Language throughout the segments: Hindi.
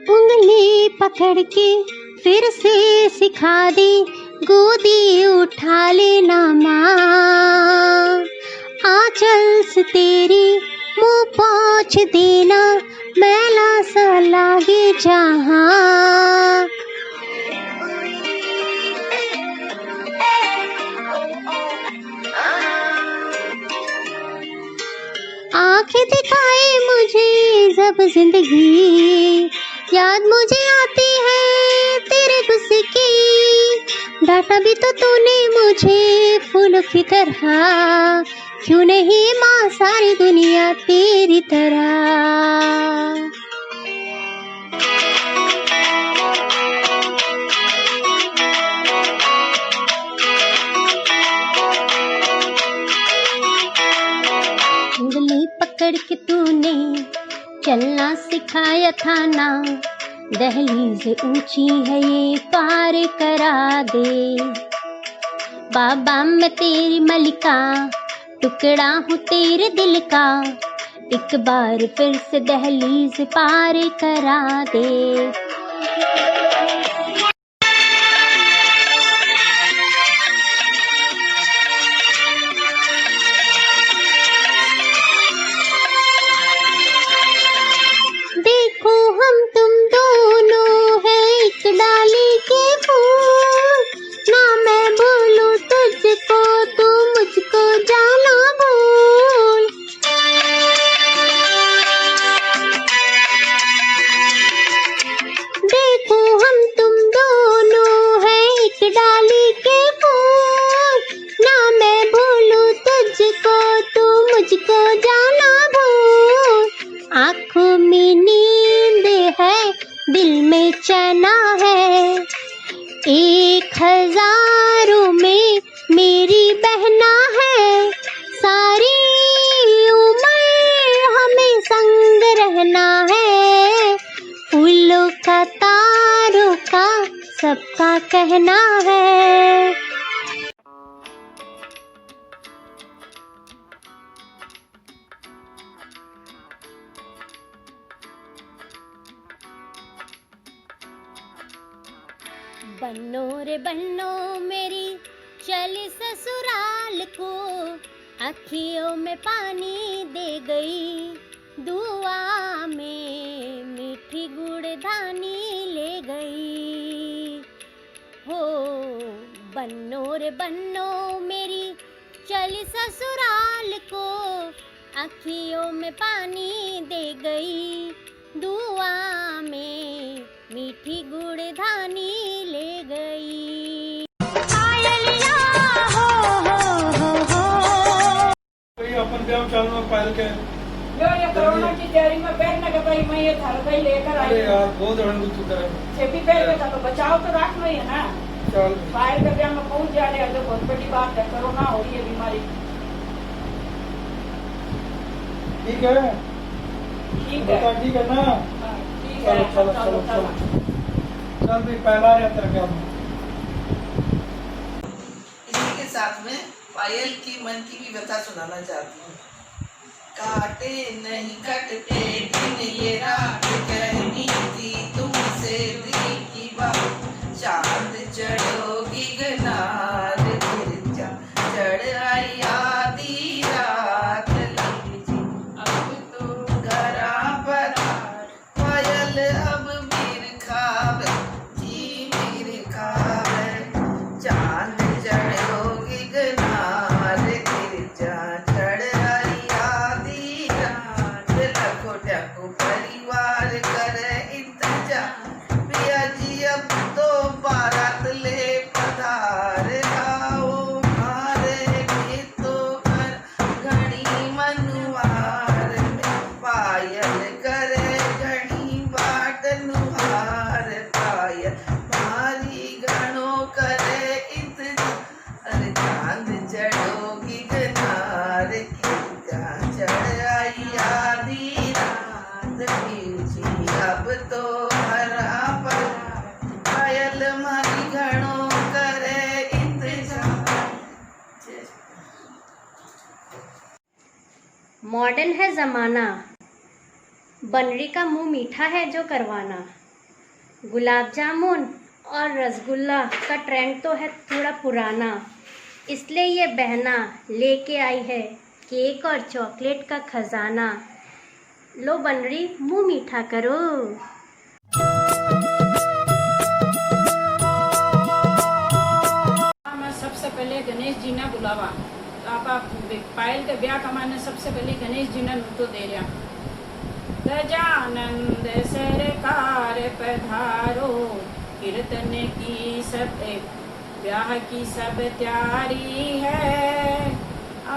उंगली पकड़ के फिर से सिखा दे, गोदी उठा लेना माँ। आंचल से तेरी मुँह पोंछ देना, मैला सा लागे जहाँ। आंखें दिखाए मुझे जब जिंदगी, याद मुझे आती है तेरे गुस्से की। डांटा भी तो तूने मुझे फूलों की तरह, क्यों नहीं माँ सारी दुनिया तेरी तरह। उंगली पकड़ के तूने चलना सिखाया था ना, दहलीज़ ऊंची है ये पार करा दे। बाबा मैं तेरी मलिका, टुकड़ा हूँ तेरे दिल का, एक बार फिर से दहलीज़ पार करा दे। देखो हम तुम दोनों हैं एक डाली के फूल, ना मैं बोलूं तुझको तू मुझको जाना भूल। देखो हम तुम दोनों हैं एक डाली के फूल, ना मैं बोलूं तुझको तू मुझको जाना भूल। आँखों में नींद है, दिल में चैना है, 1000 में मेरी बहना है। सारी उम्र हमें संग रहना है, फूलों का तारों का सबका कहना है। बन्नो रे बन्नो मेरी चली ससुराल को, अखियों में पानी दे गई, दुआ में मीठी गुड़धानी ले गई। हो बन्नो रे बन्नो मेरी चली ससुराल को, अखियों में पानी दे गई, दुआ में मीठी गुड़धानी ले गई। अपन ब्याह चालू पायल के ये कोरोना की तैयारी में पहनने के भाई मैं ये थाल भाई लेकर आई। अरे यार बहुत रणगुत होता है। छेपी पहन के तो बचाव तो रखना ही है ना। चल बाहर के ब्याह में पहुंच जा रहे हैं तो बहुत बड़ी बात है, कोरोना हो रही है बीमारी। ठीक है ठीक है ठीक है ना। ठीक है चलो चलो चलो चल भी पहला यात्रा क्या इसी के साथ में पायल की मन की भी व्यथा सुनाना चाहती हूँ। काटे नहीं कटते दिन ये रात कहनी थी तुमसे दिल की बात, चांद चढ़ोगी गनार फिर चढ़ आई आधी रात लगी जी, अब तो घरा पर पायल अब मीर खावे जी मीर खावे, चांद चढ़ोगी गनार फिर चढ़ आई आधी रात, लखो टको परिवार करे मॉडर्न है ज़माना, बनरी का मुंह मीठा है जो करवाना। गुलाब जामुन और रसगुल्ला का ट्रेंड तो है थोड़ा पुराना, इसलिए ये बहना लेके आई है केक और चॉकलेट का खजाना। लो बनरी मुंह मीठा करो। मैं सबसे पहले गणेश जी ने बुलावा, आप पायल के ब्याह का माने सबसे पहले गणेश जी ने नुतो दे रहा। गजानंद सरकार पधारो, कीर्तन की सब ब्याह की सब तैयारी है।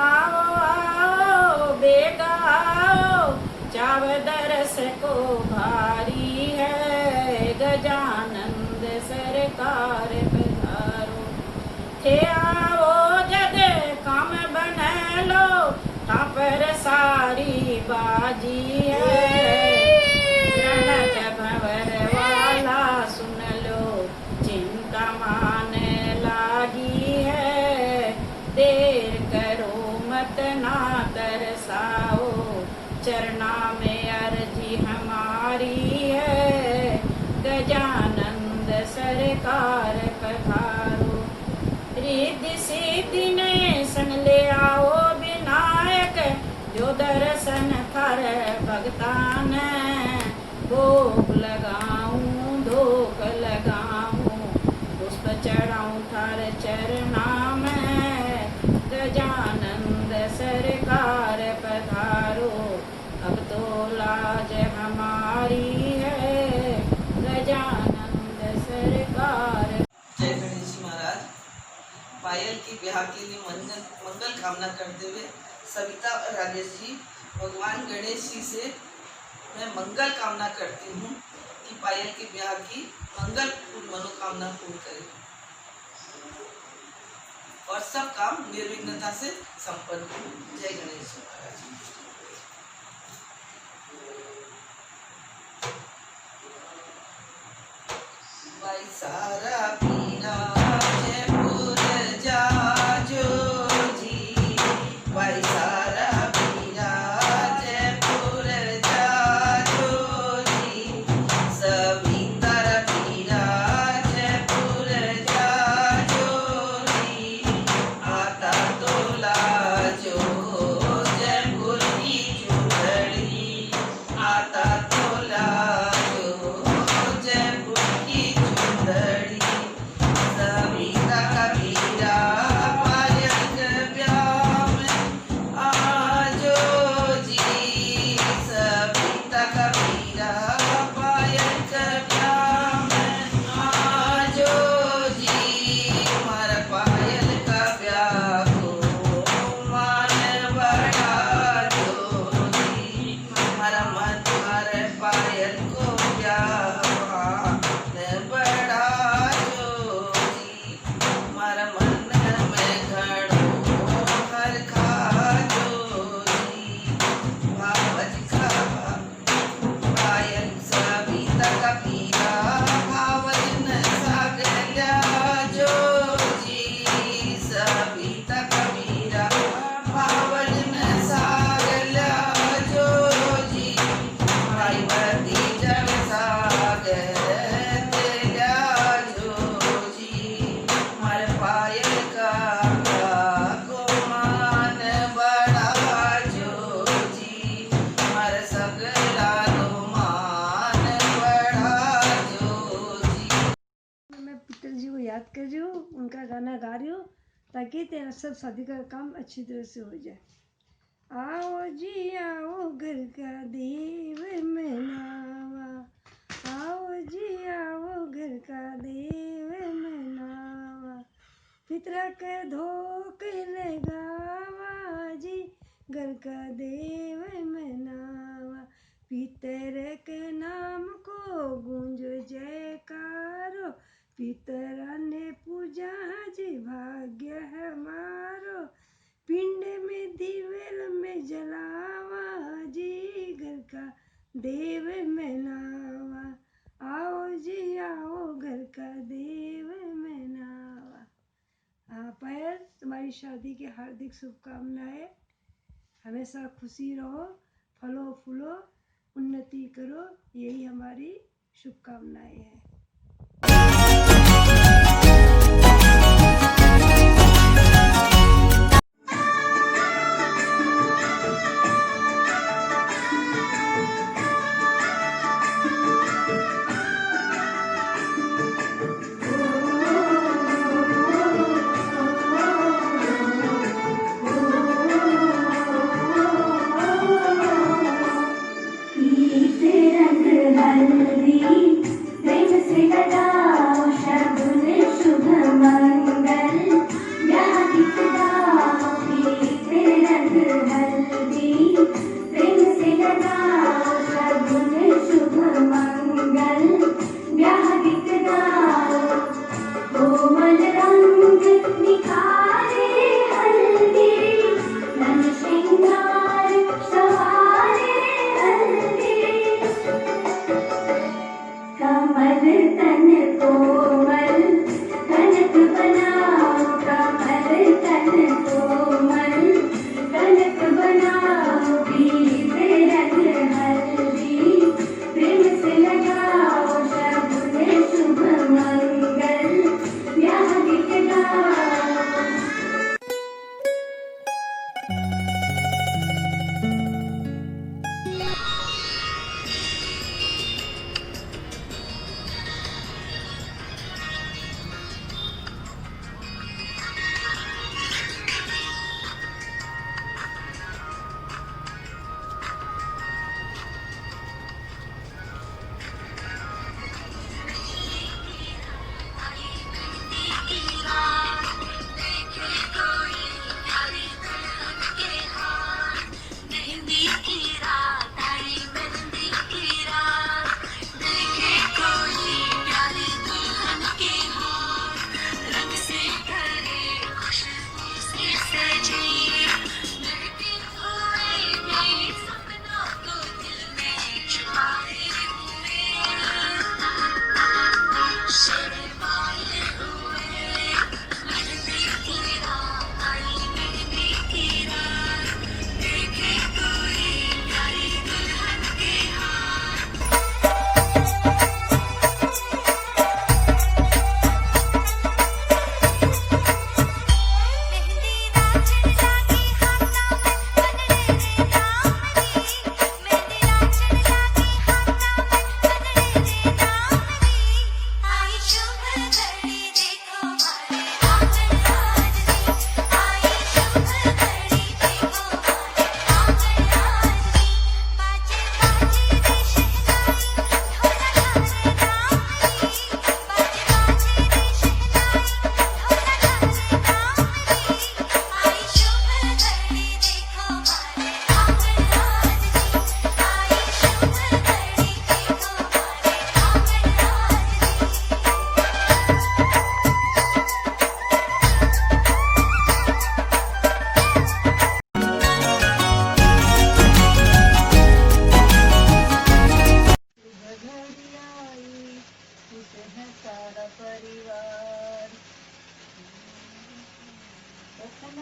आओ आओ बेगा आओ, चाव दरस को भारी है। गजानंद सरकार पधारो, थे आओ जद काम बन लो, पर सारी बाजी है। रणक भंवर वाला सुन लो, चिंता मान लागी है। देर करो मत ना तरसाओ, चरना में अर्जी हमारी है। गजानंद सरकार पधारो, रिद्धि सिद्धि ने संग ले आओ विनायक, जो दर्शन कर भगतान। भोग लगाऊं धोक लगाऊं, पुष्प चढ़ाऊं थार चरना में। गजानंद सरकार पधारो, अब तो लाज हमारी है। गजानंद सरकार। जय गणेश जी महाराज। पायल की ब्याह के लिए मंगल कामना करते हुए सविता और राजेश जी, भगवान गणेश जी से मैं मंगल कामना करती हूँ कि पायल के ब्याह की मंगल मनोकामना पूर्ण करें और सब काम निर्विघ्नता से संपन्न हो। जय गणेश जी महाराज। भाई सारा पीरा जयपुर जाजो जी, भाई सारा पीरा जयपुर जाजो जी। सविता पीरा जयपुर जाजो जी, आता तो लाजो जयपुर की चुनरी। आता तो लाजो जयपुर की चुनरी। सविता कबीरा पायल के ब्याह में आजो जी। सविता कबीरा पायल के ब्याह में आजो जी। मारा पायल का ब्याह को मान बढ़ाजो जी। मारा मन मारे पायल को ब्याह बढ़ाजो जी। मारा मन में घड़ो हर खाजो जी। भावज का पायल सविता कबीरा भावज न सागल्या जो जी। सविता कबीरा भावज न सागल्या जो जी। भाई भतीजा सागर तेल्या जो जी। हर पायल का को मान बढ़ा जो जी। हर सगला को मान बढ़ा जो जी। मैं पिताजी को याद कर रही हूँ, उनका गाना गा रही हूँ ताकि तेरा सब शादी का काम अच्छी तरह से हो जाए। आओ जी आओ घर का देव मनावा, आओ जी आओ घर का देव मनावा। पितरा के धोक लगावा जी, घर का देव मनावा। पितर के नाम को गूंज जयकारो, पितरा ने पूजा जी भाग्य हमारो। पिंड में दिवेल में जलावा जी, घर का देव मनावा। आओ जी आओ घर का देव मनावा। पायल, तुम्हारी शादी की हार्दिक शुभकामनाएं। हमेशा खुशी रहो, फलो फूलो, उन्नति करो, यही हमारी शुभकामनाएं हैं।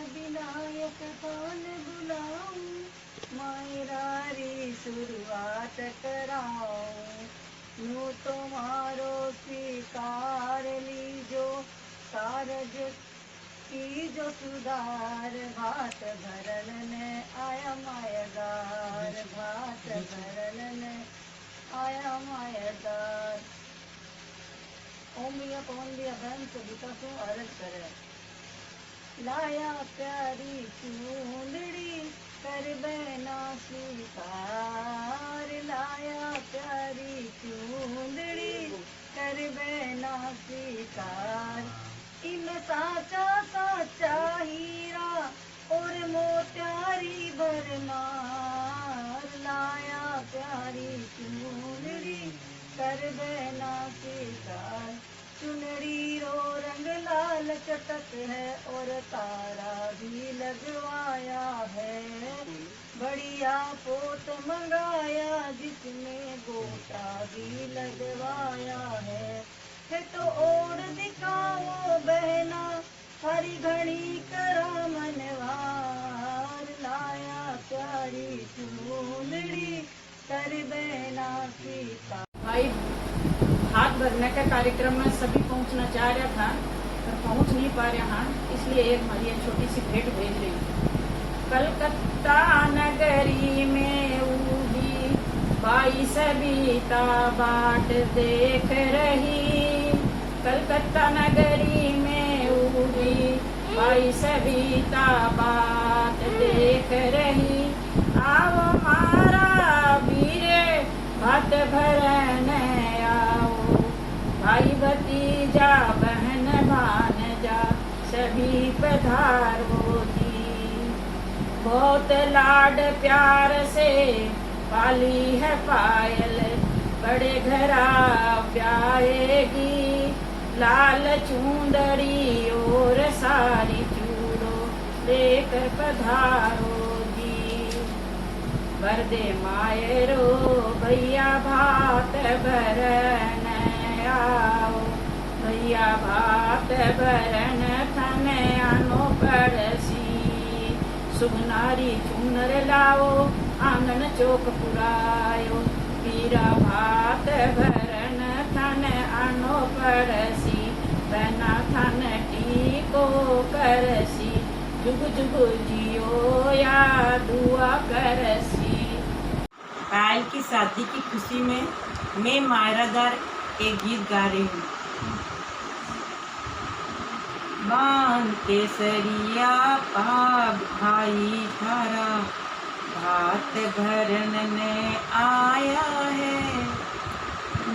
विनायक कौन बुलाऊं, मायरा रे शुरुआत कराऊं। यूं तुम्हारो स्वीकार लीजो, कारज की जो सुधार। भात भरन ने आया मायदार, भात भरन ने आया मायदार। ओम या कौन दिया बहन सविता को अर्ज करे। लाया प्यारी चूंदड़ी कर बैना स्वीकार, लाया प्यारी चूंदड़ी कर बैना स्वीकार। इनमें साचा साचा हीरा और मोत्यारी भरमार। लाया प्यारी चूंदड़ी कर बैना स्वीकार। चुनरी रो रंग लाल चटक है और तारा भी लगवाया है। बढ़िया पोत मंगाया जिसमें गोटा भी लगवाया है। तो और दिखाओ बहना हरी घड़ी करा मनवार। लाया सविता। भाई हाथ भरने के कार्यक्रम में सभी पहुंचना चाह रहा था पर पहुंच नहीं पा रहे हैं, इसलिए एक हमारी एक छोटी सी भेंट भेज रही हूँ। कलकत्ता नगरी में उड़ी भाई सविता बाट देख रही। कलकत्ता नगरी में उड़ी भाई सविता बाट देख रही। आओ मारा वीरे भात भरन आओ, भाई भतीजा बहन भानजा सभी पधारो जी। बहुत लाड प्यार से पाली है पायल, बड़े घरा ब्याएगी। लाल चुंदड़ी और सारी चूड़ो लेकर पधारो जी। बरदे मायरो भैया भात भरन आओ, भैया भात भरन थन आनो पड़सी। सुगनारी चुनर लाओ आंगन चौक पुरायो, पीरा भात भरन थन आनो पड़सी। बना थन टीको करसी, जुग जुग जियो या दुआ करसी। पायल की शादी की खुशी में मैं मायरादार एक गीत गा रही हूँ। बांध केसरिया पाग भाई थारा, भात भरन ने आया है।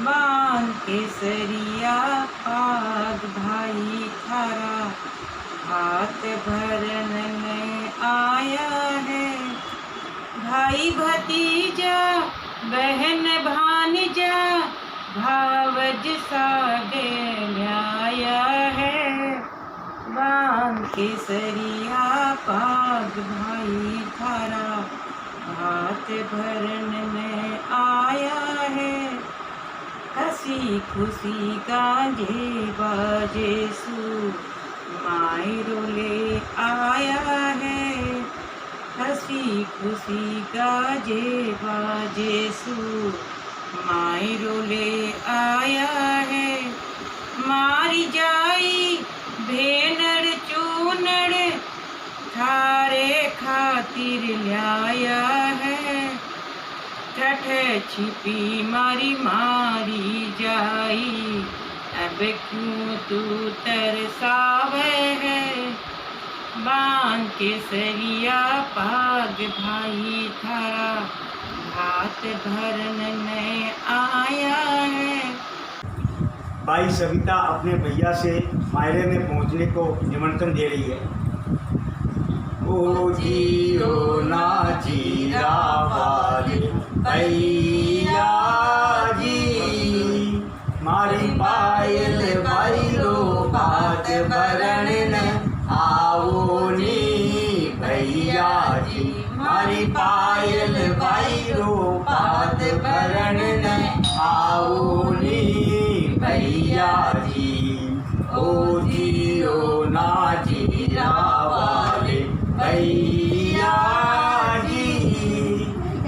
बांध केसरिया पाग भाई थारा, भात भरन ने आया है। भाई भतीजा बहन भानजा, भावज सागे न्याया है। बांध केसरिया पाग भाई थारा, भात भरन में आया है। हंसी खुशी गाजे बाजे सू, मायरो ले आया है। हंसी खुशी गाजे बाजे सू, मायरो ले आया है। मारी जाई भेनर चूनर, थारे खातिर लाया है। ठठ छिपी मारी मारी जाई, अब क्यों तू तरसावे है। बांध केसरिया पाग भाई थारा, भात भरन में आया है। भाई सविता अपने भैया से मायरे में पहुंचने को निमंत्रण दे रही है। ओ जीरो ना जीरा वाले भैया जी, मारी पायल भाई लो बात भरन आओ नी भैया जी। मारी पायल भाई लो बात भरन आओ नी भैया जी। ओ जियो ना जीरा वाले भैया जी,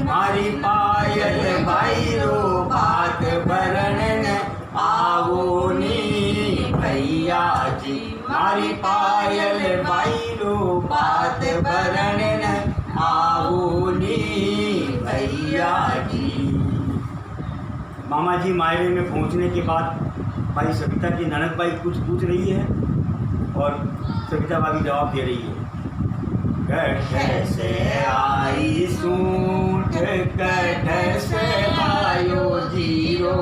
मारी पायल भाई रो बात भरन आओ नी भैया जी। मारी पायल भाई रो बात भरन आओ नी भैया जी। मामा जी मायरे में पहुंचने के बाद भाई सविता की ननद भाई कुछ पूछ रही है और सविता भाभी जवाब दे रही है। कठ से आई सूट, कठ से आयो जीरो,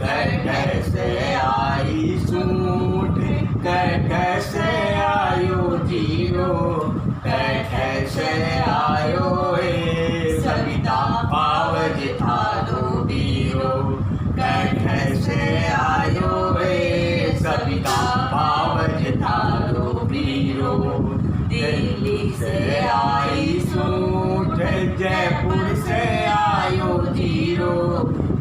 कठ से आई सूट, कठ से आयो जीरो, कठ से आयो सविता पावज थारो बीरो। कठ से आयो सविता पावज थारो बीरो। दिल्ली से आई सूट, जयपुर से आयो जीरो,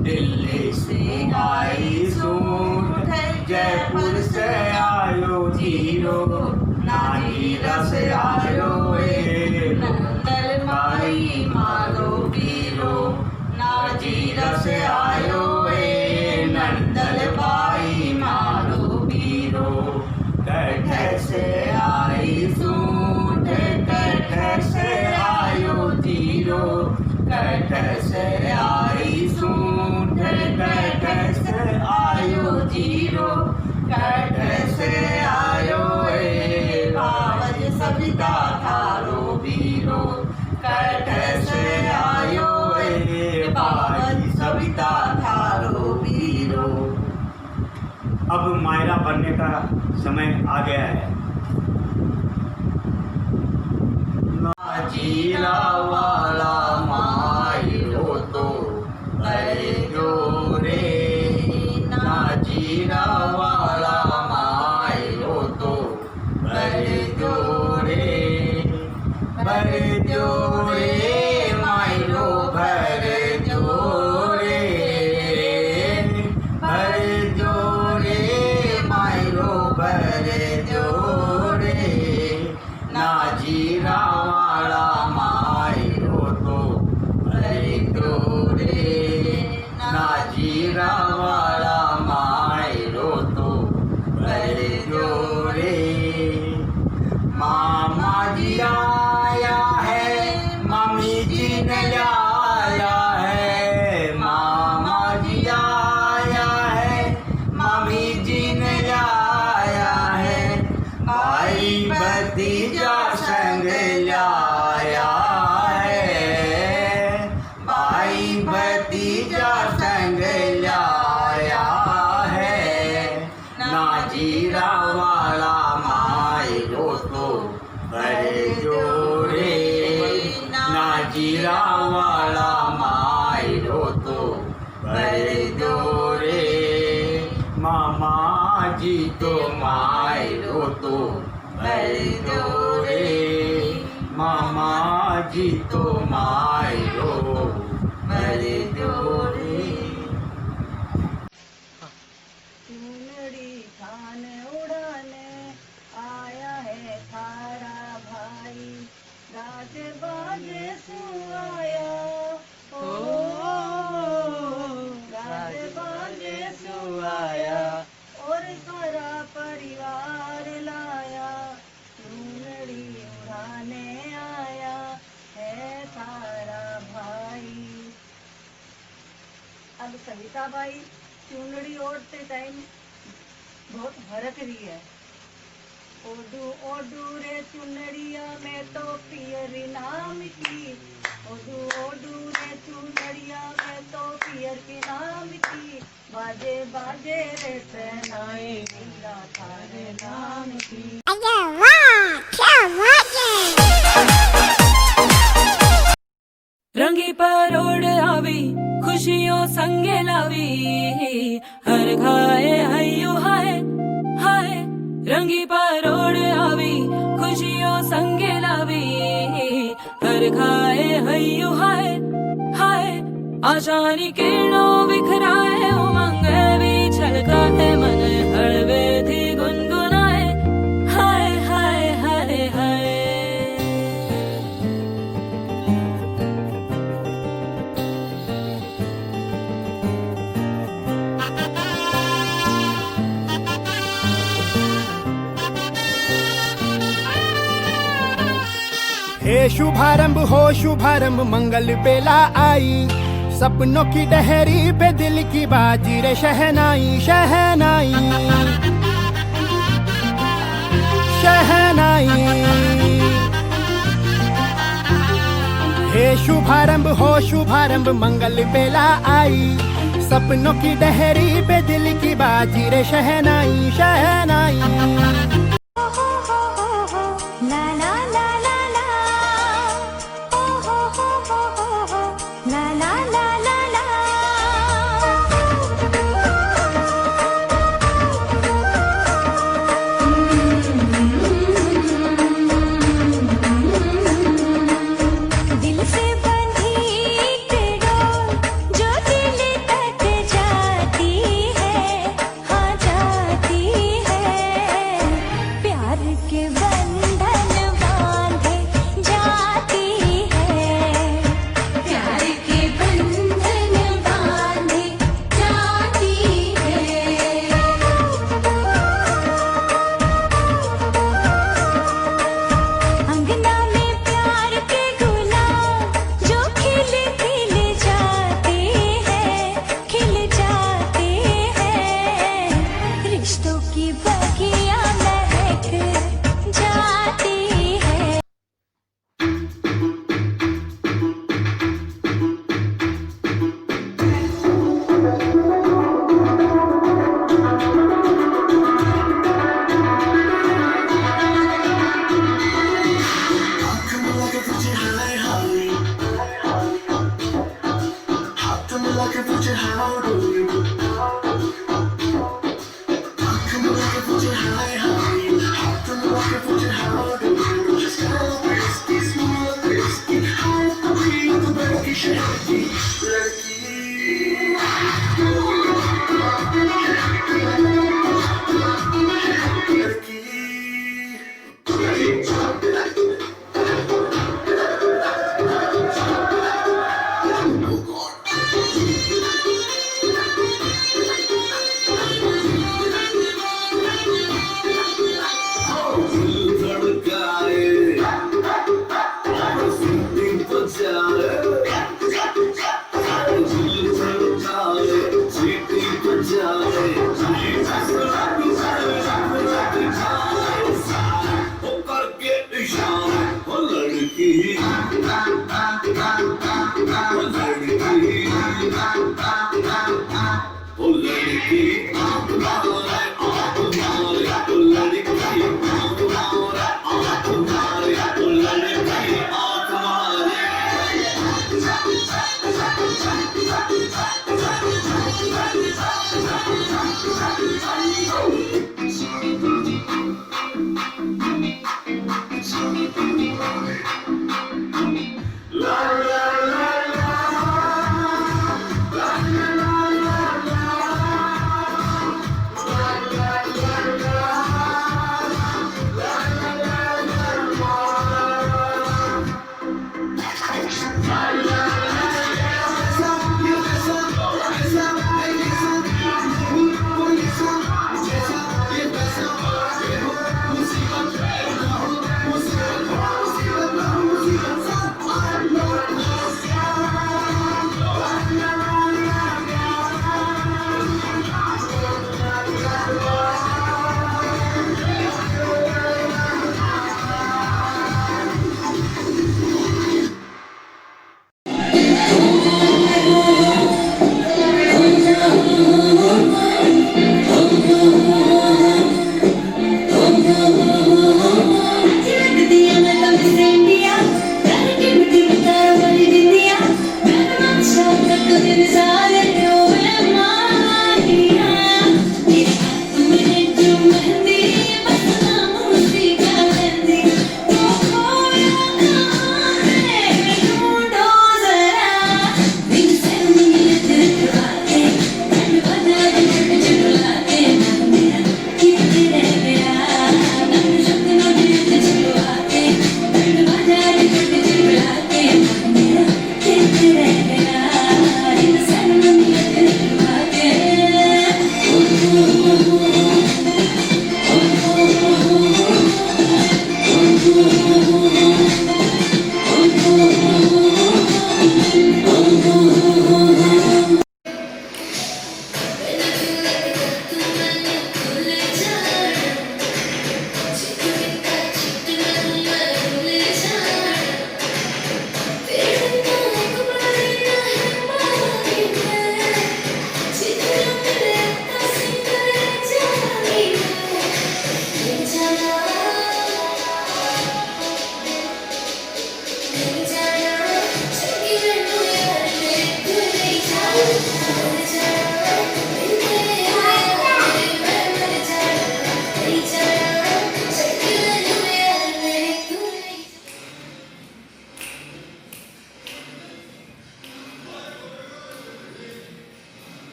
दिल्ली से आई सूट, जयपुर से आयो जीरो। नाजीरा से आयो नंदल माई मारो बीरो, नाजीरा से आयो अब मायरा बनने का समय आ गया है। ना जीरा वाला मायरो तो अरे जो रे, ना जीरा वाला मायरो तो अरे जो रे, भर जो रे मायरो भर जो रे, भर जो रे मायरो भर जो रे, ना जीरा वाला मायरो तो भर जो रे, ना जीरा वाला मायरो तो भर जो रे। मामा जी आया है, मम्मी जी ने लाया है, मामा जी आया है, मम्मी जी ने लाया है, भाई भतीजा संग लाया है, भाई भतीजा संग लाया है, ना जीरा वाला मायरो तो भर जो रे, ना जीरा वाला मायरो तो भर जो रे। मामा जी तो मायरो तो भर जो रे, मामा जी तो मायरो भर जो रे। चुनरी खान उड़ाने आया है थारा भाई, गाजे बाजे सुआया ओ, गाजे बाजे सुआया और सारा परिवार लाया, चुनरी उड़ाने आया है थारा भाई। अब सविता बाई चुनरी ओढ़ते टाइम बहुत हरक रही है। ओडू ओडू रे चुनरिया में तो पियर नाम की, ओडू ओडू रे चुनरिया में तो पियर के नाम की, बाजे बाजे रे सहनाई मीरा थारे नाम की। रंगी परोड़ आवी खुशियों संगे लावी, हर खाए हयू हाय हाय। रंगी परोड़ आवी खुशियों संगे लावी, हर खाए हयू हाय हाय। आशानी किरणों बिखराए उमंग भी छलकाए, मन हड़वे थी गुनगुनाए हाय हाय हाय हाय। हे शुभारंभ हो शुभारंभ मंगल बेला आई, सपनों की डहरी पे दिल की बाजी रे शहनाई शहनाई शहनाई। हे शुभारंभ हो शुभारंभ मंगल बेला आई, सपनों की डहरी पे दिल की बाजी रे शहनाई शहनाई। प्यार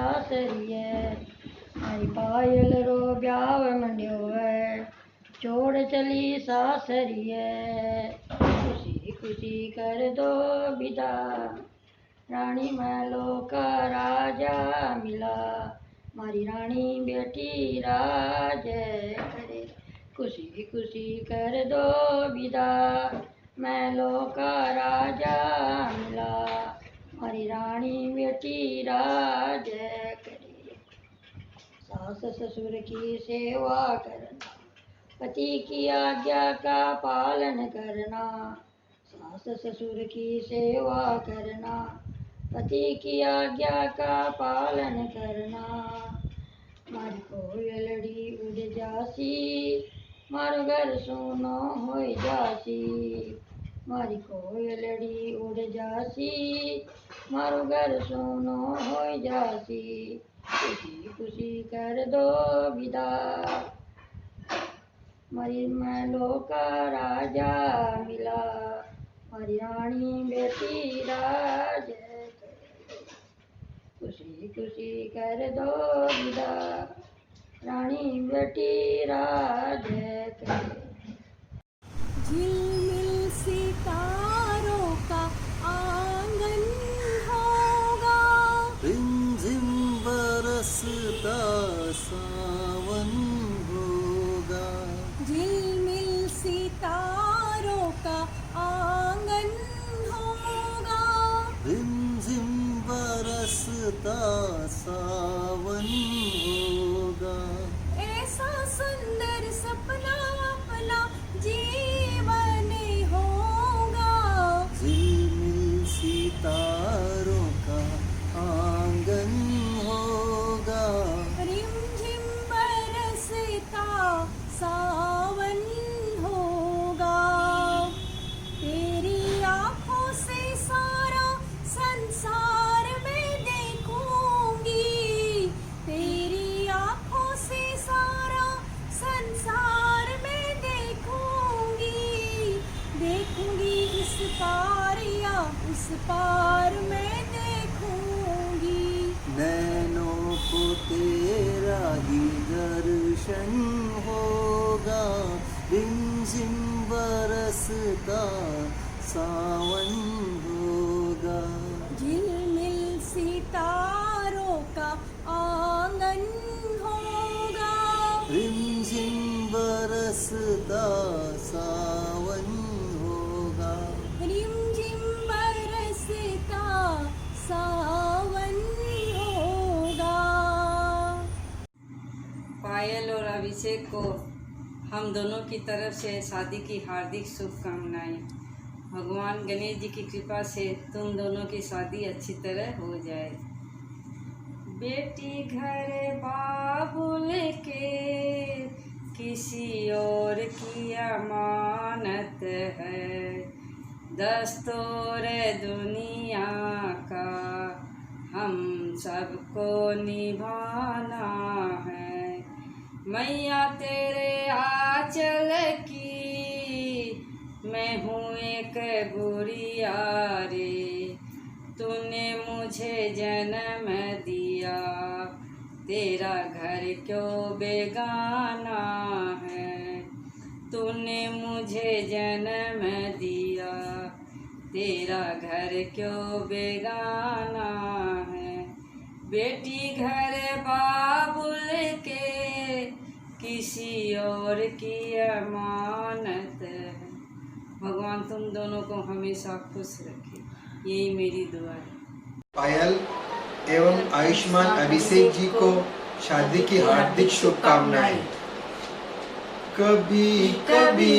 सासरिए मारी पायल रो ब्याव मंडियो है छोड़ चली सासरिए खुशी खुशी कर दो विदा रानी महलों का राजा मिला मारी रानी बेटी राज करे खुशी खुशी कर दो विदा महलों का राजा मिला हमारी रानी बेटी राज करे सास ससुर की सेवा करना पति की आज्ञा का पालन करना सास ससुर की सेवा करना पति की आज्ञा का पालन करना मारी कोयलड़ी उड़ जासी मारो घर सुनो हो जासी मारी कोयलड़ी उड़ जासी मारो घर सुनो हो जासी खुशी खुशी कर दो विदा मारी महलों का राजा मिला मारी रानी बेटी राज खुशी खुशी कर दो विदा रानी बेटी राज झिलमिल सितारों का आंगन होगा रिमझिम बरसता सावन होगा झिलमिल सितारों का आंगन होगा रिमझिम बरसता सावन होगा ऐसा सुंदर सपना अपना जीवन होगा झिलमिल सितारों का आंगन होगा रिमझिम बरसता सावन होगा तेरी आँखों से सारा संसार में देखूंगी तेरी आँखों से सारा संसार में देखूंगी देखूंगी इस पार या उस पार में देखूंगी नैनों को तेरा ही दर्शन होगा रिमझिम बरसता सावन होगा झिलमिल सितारों का आंगन होगा रिमझिम बरसता सावन होगा रिमझिम बरसता सावन होगा पायल और अभिषेक को हम दोनों की तरफ से शादी की हार्दिक शुभकामनाएं। भगवान गणेश जी की कृपा से तुम दोनों की शादी अच्छी तरह हो जाए। बेटी घर बाबुल के किसी और की अमानत है दस्तूर दुनिया का हम सबको निभाना है। मैया तेरे आंचल की मैं हूँ एक गुड़िया रे तूने मुझे जन्म दिया तेरा घर क्यों बेगाना है तूने मुझे जन्म दिया तेरा घर क्यों बेगाना है। बेटी घर बाबुल के किसी और की अमानत है। भगवान तुम दोनों को हमेशा खुश रखे, यही मेरी दुआ है। पायल एवं आयुष्मान अभिषेक जी को शादी की हार्दिक शुभकामनाएं। कभी कभी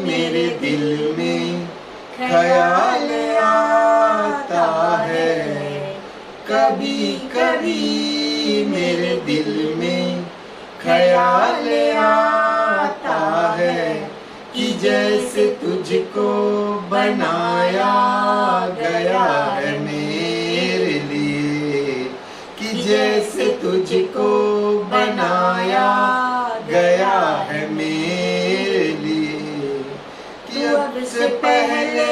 मेरे दिल में ख्याल आता है कभी कभी मेरे दिल में ख्याल आता है कि जैसे तुझको बनाया गया है मेरे लिए कि जैसे तुझको बनाया गया है मेरे लिए कि अब से पहले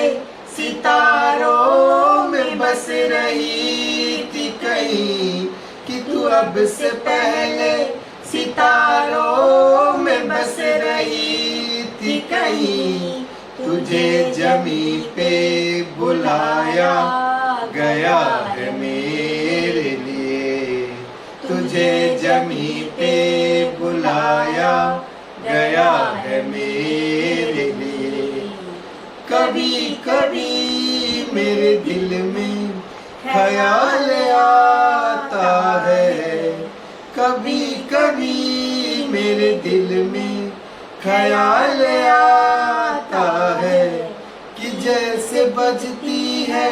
सितारों में बस रही थी कहीं कि तू अब से पहले सितारों में बस रही थी कहीं, तुझे जमी पे बुलाया गया है मेरे लिए, तुझे जमी पे बुलाया गया है मेरे लिए। कभी कभी मेरे दिल में ख्याल आता है, कभी कभी मेरे दिल में ख्याल आता है, कि जैसे बजती है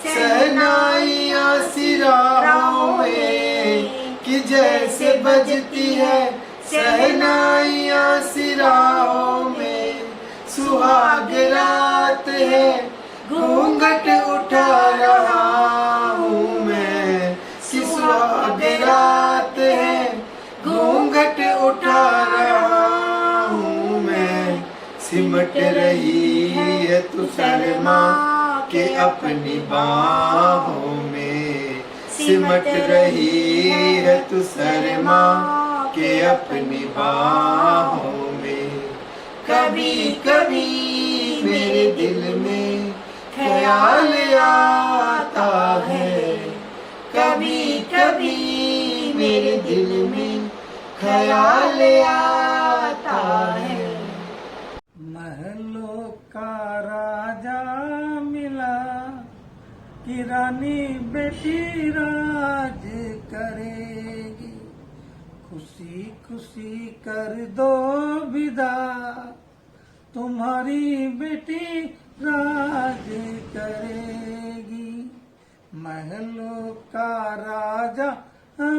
शहनाइयाँ सिराहों में, कि जैसे बजती है शहनाइयाँ सिराहों में। सुहाग रात है घूंघट उठा रहा हूँ मैं, कि सुहाग रात है घूंघट उठा रहा हूँ मैं। सिमट रही है तू शर्मा के अपनी बाहों में, सिमट रही है तू शर्मा के अपनी बाहों में। कभी कभी मेरे दिल में ख्याल आता है, कभी कभी मेरे दिल में ख्याल आता है। महलों का राजा मिला कि रानी बेटी राज करेगी, खुशी खुशी कर दो विदा, तुम्हारी बेटी राज करेगी। महलों का राजा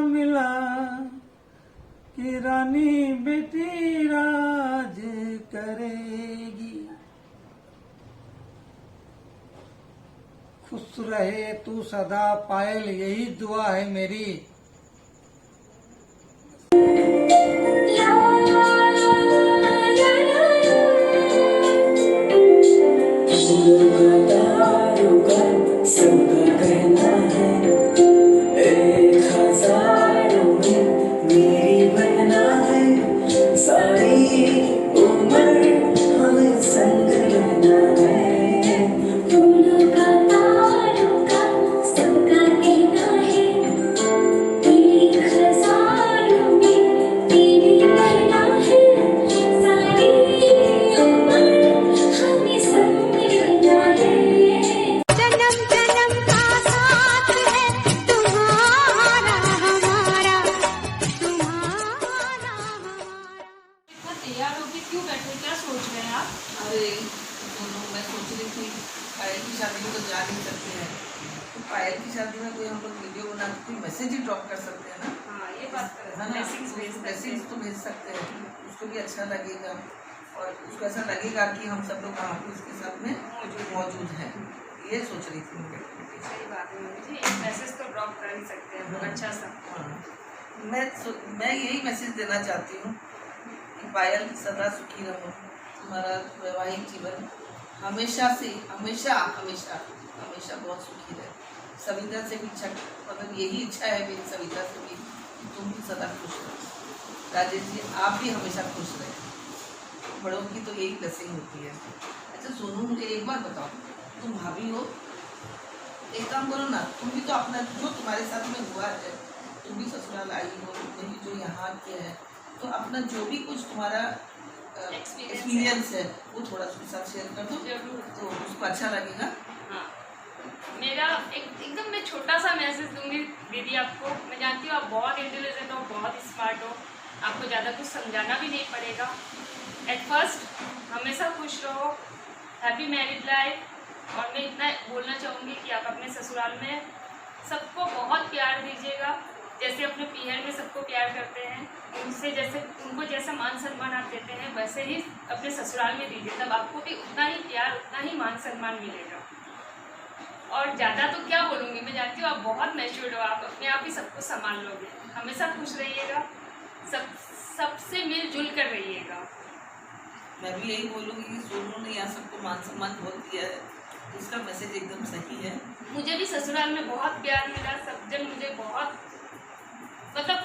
मिला कि रानी बेटी राज करेगी। खुश रहे तू सदा पायल, यही दुआ है मेरी। पायल की शादी में कोई हम लोग वीडियो बना के कोई मैसेज ही ड्रॉप कर सकते हैं ना। हाँ, ये बात है ना, मैसेज तो भेज सकते हैं, उसको भी अच्छा लगेगा और उसको ऐसा लगेगा कि हम सब लोग वहाँ पे उसके साथ में मौजूद हैं। ये सोच रही थी मैं। सही बात है मुझे, एक मैसेज तो ड्रॉप कर ही सकते हैं लोग अच्छा सा। मैं यही मैसेज देना चाहती हूँ कि पायल सदा सुखी रहो, तुम्हारा वैवाहिक जीवन हमेशा से हमेशा हमेशा हमेशा बहुत सुखी रहे। सविता से भी इच्छा, मतलब यही इच्छा है मेरी सविता से भी, तुम भी सदा खुश रहो। राजेश जी आप भी हमेशा खुश रहे, बड़ों की तो यही ब्लेसिंग होती है। अच्छा सोनू मुझे एक बात बताओ, तुम भाभी हो, एक काम करो ना, तुम भी तो अपना जो तुम्हारे साथ में हुआ है, तुम भी ससुराल आई हो, तुमने भी जो यहाँ किया है, तो अपना जो भी कुछ तुम्हारा एक्सपीरियंस है वो थोड़ा उसके साथ शेयर कर दो, तो उसको अच्छा लगेगा। हाँ, मेरा एकदम मैं छोटा सा मैसेज दूंगी दीदी आपको। मैं जानती हूँ आप बहुत इंटेलिजेंट हो, बहुत स्मार्ट हो, आपको ज़्यादा कुछ समझाना भी नहीं पड़ेगा। एट फर्स्ट हमेशा खुश रहो, हैप्पी मैरिड लाइफ। और मैं इतना बोलना चाहूँगी कि आप अपने ससुराल में सबको बहुत प्यार दीजिएगा, जैसे अपने पीहर में सबको प्यार करते हैं, उनसे जैसे उनको जैसा मान सम्मान आप देते हैं वैसे ही अपने ससुराल में दीजिए, तब आपको भी उतना ही प्यार उतना ही मान सम्मान मिलेगा। और ज़्यादा तो क्या बोलूँगी, मैं जानती हूँ आप बहुत मैच्योर्ड हो, आप अपने आप ही सबको संभाल लोगे। हमेशा खुश रहिएगा, सबसे मिलजुल कर रहिएगा। मैं भी यही बोलूँगी कि सोनू ने यहाँ सबको मान सम्मान बहुत दिया है, उसका मैसेज एकदम सही है। मुझे भी ससुराल में बहुत प्यार मिला, सब जन मुझे बहुत मतलब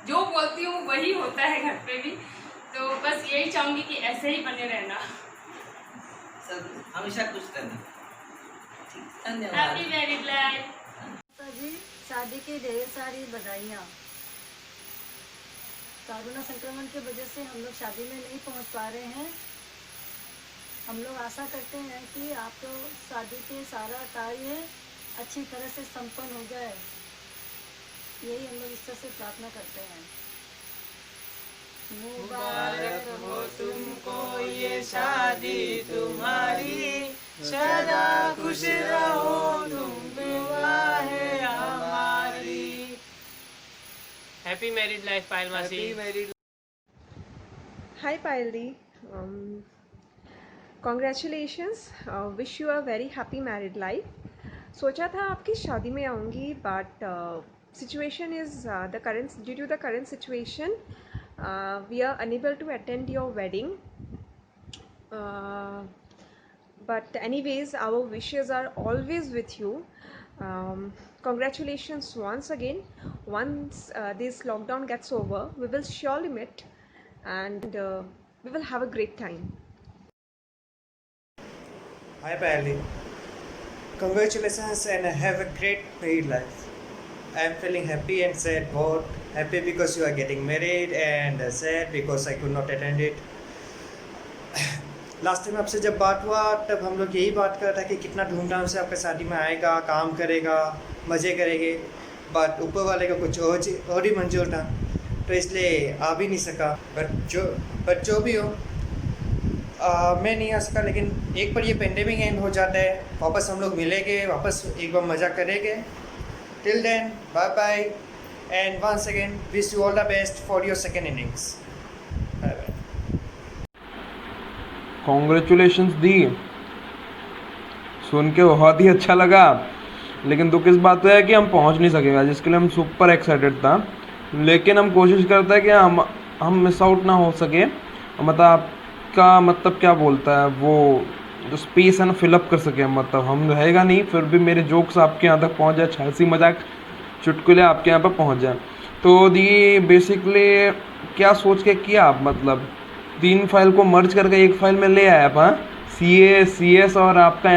जो बोलती हूँ वही होता है घर पे भी। तो बस यही चाहूँगी कि ऐसे ही बने रहना। सब हमेशा खुश रहना। धन्यवाद। Happy married life. जी शादी की ढेर सारी बधाइयाँ। कोरोना संक्रमण की वजह से हम लोग शादी में नहीं पहुंच पा रहे हैं। हम लोग आशा करते हैं कि आपको शादी के सारा कार्य अच्छी तरह से संपन्न हो जाए, यही हम लोग ईश्वर से प्रार्थना करते हैं। मुबारक हो तुमको ये शादी तुम्हारी, सदा खुश रहो तुम, दुआ है हमारी। हैप्पी मैरिड लाइफ पायल मासी। Hi Payaldi, congratulations, wish you a very happy married life. सोचा था आपकी शादी में आऊँगी, but situation is due to the current situation we are unable to attend your wedding. But anyways, our wishes are always with you. Congratulations once again. Once this lockdown gets over, we will surely meet and we will have a great time. Hi Payaldi, congratulations and have a great married life. I am feeling happy and sad both. Happy because you are getting married and sad because I could not attend it. Last time आपसे जब बात हुआ तब हम लोग यही बात कर रहा था कि कितना धूमधाम से आपका शादी में आएगा, काम करेगा, मज़े करेंगे, बट ऊपर वाले का कुछ और ही मंजूर था, तो इसलिए आ भी नहीं सका। बट जो भी हो, मैं नहीं आ सका, लेकिन एक बार ये पेंडेमिक एंड हो जाता है, वापस हम लोग मिलेंगे, वापस एक बार मज़ा करेंगे। Till then bye bye and once again wish you all the best for your second innings. Bye bye. Congratulations दी, सुन के बहुत ही अच्छा लगा, लेकिन दुख इस बात है कि हम पहुंच नहीं सकेगा, जिसके लिए हम सुपर एक्साइटेड था। लेकिन हम कोशिश करते हैं कि हम मिस आउट ना हो सके। मतलब आपका मतलब क्या बोलता है, वो जो स्पेस है ना फिलअप कर सके, मतलब हम रहेगा नहीं, फिर भी मेरे जोक्स आपके यहाँ तक पहुँच जाए, हंसी मजाक चुटकुले आपके यहाँ पर पहुँच जाए। तो दी बेसिकली क्या सोच के किया आप, मतलब 3 फाइल को मर्ज करके एक फाइल में ले आया आप? हाँ, CS और आपका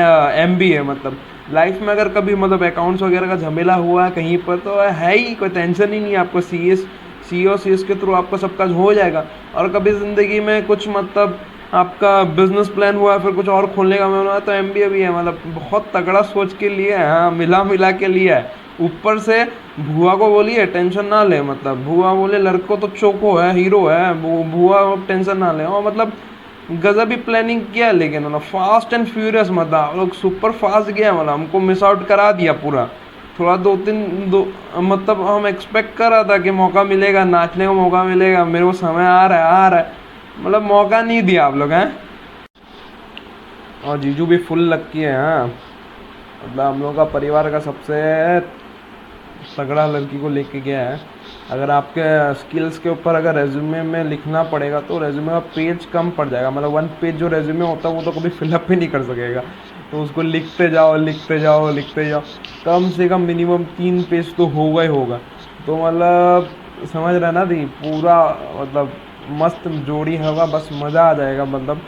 MBA। मतलब लाइफ में अगर कभी मतलब अकाउंट्स वगैरह का झमेला हुआ है कहीं पर, तो है ही, कोई टेंशन ही नहीं है आपको। CS के थ्रू आपका सब काज हो जाएगा। और कभी ज़िंदगी में कुछ मतलब आपका बिजनेस प्लान हुआ है, फिर कुछ और खोलने का मन हुआ, तो MBA भी है। मतलब बहुत तगड़ा सोच के लिए है, हाँ, मिला के लिए है। ऊपर से भुआ को बोलिए टेंशन ना ले, मतलब भुआ बोले लड़को तो चोको है, हीरो है, वो भुआ टेंशन ना ले। और मतलब गजब ही प्लानिंग किया, लेकिन मतलब फास्ट एंड फ्यूरियस, मतलब लोग सुपर फास्ट गया, मतलब हमको मिस आउट करा दिया पूरा। थोड़ा मतलब हम एक्सपेक्ट कर रहा था कि मौका मिलेगा, नाचने का मौका मिलेगा, मेरे को समय आ रहा है, मतलब मौका नहीं दिया आप लोग हैं। और जीजू भी फुल लक्की है, हाँ, मतलब हम लोग का परिवार का सबसे तगड़ा लड़की को लेके गया है। अगर आपके स्किल्स के ऊपर अगर रेज्यूमे में लिखना पड़ेगा तो रेज्यूमे का पेज कम पड़ जाएगा। मतलब 1 पेज जो रेज्यूमे होता है वो तो कभी फिलअप ही नहीं कर सकेगा, तो उसको लिखते जाओ, कम से कम मिनिमम 3 पेज तो होगा ही होगा। तो मतलब समझ रहे ना दी, पूरा मतलब मस्त जोड़ी होगा, बस मज़ा आ जाएगा। मतलब